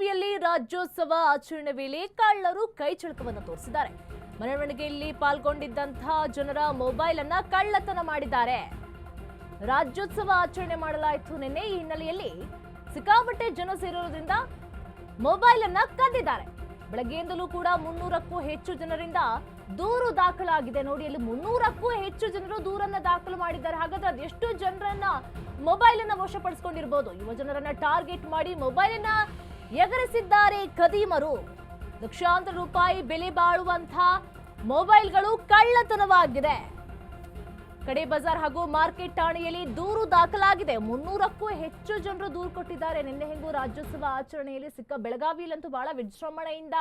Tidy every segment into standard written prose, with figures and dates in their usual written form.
ಬೆಳಗಾವಿಯಲ್ಲಿ ರಾಜ್ಯೋತ್ಸವ ಆಚರಣೆ ವೇಳೆ ಕಳ್ಳರು ಕೈಚಳಕವನ್ನು ತೋರಿಸಿದ್ದಾರೆ. ಮೆರವಣಿಗೆಯಲ್ಲಿ ಪಾಲ್ಗೊಂಡಿದ್ದಂತಹ ಜನರ ಮೊಬೈಲ್ ಅನ್ನ ಕಳ್ಳತನ ಮಾಡಿದ್ದಾರೆ. ರಾಜ್ಯೋತ್ಸವ ಆಚರಣೆ ಮಾಡಲಾಯಿತು ನಿನ್ನೆ. ಈ ಹಿನ್ನೆಲೆಯಲ್ಲಿ ಸಿಕ್ಕಾಪಟ್ಟೆ ಜನ ಸೇರಿರೋದ್ರಿಂದ ಮೊಬೈಲ್ ಅನ್ನ ಕದ್ದಿದ್ದಾರೆ. ಬೆಳಗ್ಗೆಯಿಂದಲೂ ಕೂಡ 300ಕ್ಕೂ ಹೆಚ್ಚು ಜನರಿಂದ ದೂರು ದಾಖಲಾಗಿದೆ. ನೋಡಿ, ಅಲ್ಲಿ 300ಕ್ಕೂ ಹೆಚ್ಚು ಜನರು ದೂರನ್ನ ದಾಖಲು ಮಾಡಿದ್ದಾರೆ. ಹಾಗಾದ್ರೆ ಅದೆಷ್ಟು ಜನರನ್ನ ಮೊಬೈಲ್ ಅನ್ನ ವಶಪಡಿಸಿಕೊಂಡಿರಬಹುದು? ಯುವ ಜನರನ್ನ ಟಾರ್ಗೆಟ್ ಮಾಡಿ ಮೊಬೈಲ್ ಅನ್ನ ಎಗರಿಸಿದ್ದಾರೆ ಖದೀಮರು. ಲಕ್ಷಾಂತರ ರೂಪಾಯಿ ಬೆಲೆ ಬಾಳುವಂತಹ ಮೊಬೈಲ್ಗಳು ಕಳ್ಳತನವಾಗಿದೆ. ಕಡೆ ಬಜಾರ್ ಹಾಗೂ ಮಾರ್ಕೆಟ್ ಠಾಣೆಯಲ್ಲಿ ದೂರು ದಾಖಲಾಗಿದೆ. 300ಕ್ಕೂ ಹೆಚ್ಚು ಜನರು ದೂರು ಕೊಟ್ಟಿದ್ದಾರೆ. ನಿನ್ನೆ ಹೆಂಗೂ ರಾಜ್ಯೋತ್ಸವ ಆಚರಣೆಯಲ್ಲಿ ಬೆಳಗಾವಿಯಲ್ಲಂತೂ ಬಹಳ ವಿಜೃಂಭಣೆಯಿಂದ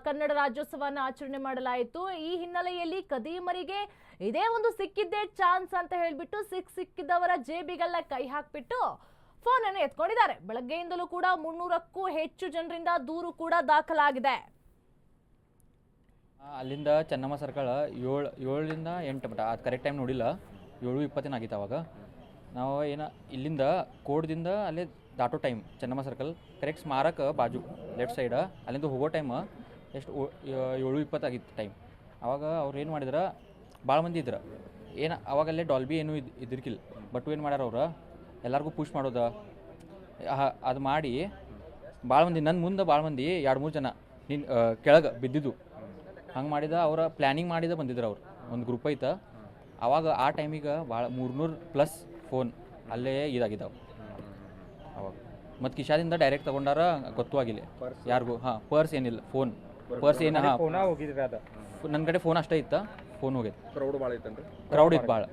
ಕನ್ನಡ ರಾಜ್ಯೋತ್ಸವನ ಆಚರಣೆ ಮಾಡಲಾಯಿತು. ಈ ಹಿನ್ನೆಲೆಯಲ್ಲಿ ಖದೀಮರಿಗೆ ಇದೇ ಒಂದು ಸಿಕ್ಕಿದ್ದೇ ಚಾನ್ಸ್ ಅಂತ ಹೇಳ್ಬಿಟ್ಟು ಸಿಕ್ಕಿದವರ ಜೇಬಿಗೆಲ್ಲ ಕೈ ಹಾಕ್ಬಿಟ್ಟು ಫೋನ್ ಅನ್ನು ಎತ್ಕೊಂಡಿದ್ದಾರೆ. ಬೆಳಗ್ಗೆಯಿಂದಲೂ ಕೂಡ 300ಕ್ಕೂ ಹೆಚ್ಚು ಜನರಿಂದ ದೂರು ಕೂಡ ದಾಖಲಾಗಿದೆ. ಅಲ್ಲಿಂದ ಚೆನ್ನಮ್ಮ ಸರ್ಕಲ್ 7ರಿಂದ 8 ಮಟ ಅದು ಕರೆಕ್ಟ್ ಟೈಮ್ ನೋಡಿಲ್ಲ. 7:20 ಆಗಿತ್ತು ಅವಾಗ. ನಾವು ಇಲ್ಲಿಂದ ಕೋಡ್ದಿಂದ ಅಲ್ಲೇ ದಾಟೋ ಟೈಮ್ ಚೆನ್ನಮ್ಮ ಸರ್ಕಲ್ ಕರೆಕ್ಟ್ ಸ್ಮಾರಕ ಬಾಜು ಲೆಫ್ಟ್ ಸೈಡ್ ಅಲ್ಲಿಂದ ಹೋಗೋ ಟೈಮ್ ಎಷ್ಟು 7:20 ಆಗಿತ್ತು ಟೈಮ್. ಆವಾಗ ಅವ್ರು ಏನು ಮಾಡಿದ್ರೆ ಭಾಳ ಮಂದಿ ಇದ್ರು. ಅವಾಗಲ್ಲೇ ಡಾಲ್ಬಿ ಏನೂ ಇದ್ರಿಕಿಲ್ಲ. ಬಟ್ ಏನು ಮಾಡ್ಯಾರ ಅವ್ರು ಎಲ್ಲರಿಗೂ ಪುಷ್ ಮಾಡೋದು ಅದು ಮಾಡಿ ಭಾಳ ಮಂದಿ ನನ್ನ ಮುಂದೆ ಭಾಳ ಮಂದಿ 2-3 ಜನ ಕೆಳಗೆ ಬಿದ್ದಿದ್ದು. ಹಂಗೆ ಮಾಡಿದ ಅವರ ಪ್ಲ್ಯಾನಿಂಗ್ ಮಾಡಿದ ಬಂದಿದ್ರು ಅವ್ರು. ಒಂದು ಗ್ರೂಪ್ ಐತೆ. ಆವಾಗ ಆ ಟೈಮಿಗೆ ಭಾಳ 300+ ಫೋನ್ ಅಲ್ಲೇ ಇದಾಗಿದ್ದಾವೆ ಅವಾಗ. ಮತ್ತು ಕಿಶಾದಿಂದ ಡೈರೆಕ್ಟ್ ತೊಗೊಂಡಾರ ಗೊತ್ತೂ ಆಗಿಲ್ಲ ಯಾರಿಗೂ. ಪರ್ಸ್ ಏನಿಲ್ಲ, ಪರ್ಸ್ ಏನು. ನನ್ನ ಕಡೆ ಫೋನ್ ಅಷ್ಟೇ ಇತ್ತು. ಫೋನ್ ಹೋಗೈತೆ. ಕ್ರೌಡ್ ಭಾಳ ಐತನ್ರಿ. ಕ್ರೌಡ್ ಇತ್ತು ಭಾಳ.